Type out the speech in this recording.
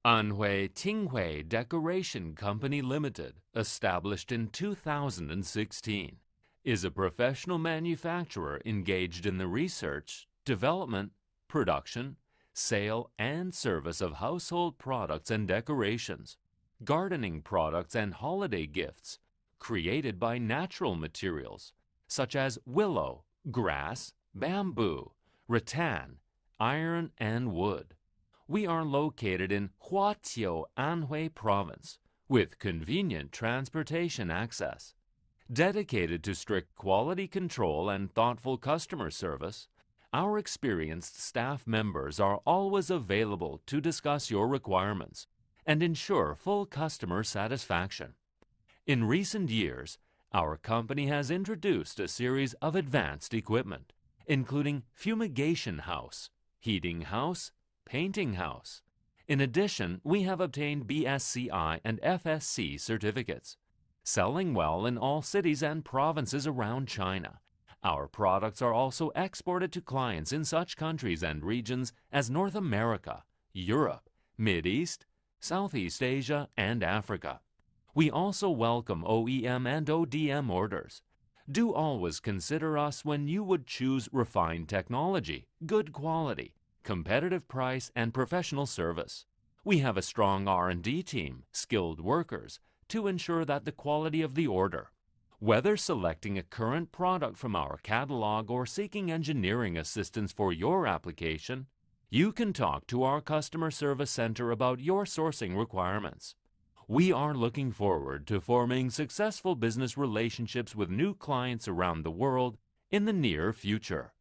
Anhui QINGHUI Decoration Company Limited, established in 2016, is a professional manufacturer engaged in the research, development, production, sale, and service of household products and decorations, gardening products and holiday gifts, created by natural materials such as willow, grass, bamboo, rattan, iron, and wood. We are located in Huoqiu Anhui province with convenient transportation access. Dedicated to strict quality control and thoughtful customer service, our experienced staff members are always available to discuss your requirements and ensure full customer satisfaction. In recent years, our company has introduced a series of advanced equipment, including fumigation house, heating house, painting house. In addition, we have obtained BSCI and FSC certificates. Selling well in all cities and provinces around China, our products are also exported to clients in such countries and regions as North America, Europe, Mideast, Southeast Asia, and Africa. We also welcome OEM and ODM orders. Do always consider us when you would choose refined technology, good quality, competitive price, and professional service. We have a strong R&D team, skilled workers, to ensure that the quality of the order. Whether selecting a current product from our catalog or seeking engineering assistance for your application, you can talk to our customer service center about your sourcing requirements. We are looking forward to forming successful business relationships with new clients around the world in the near future.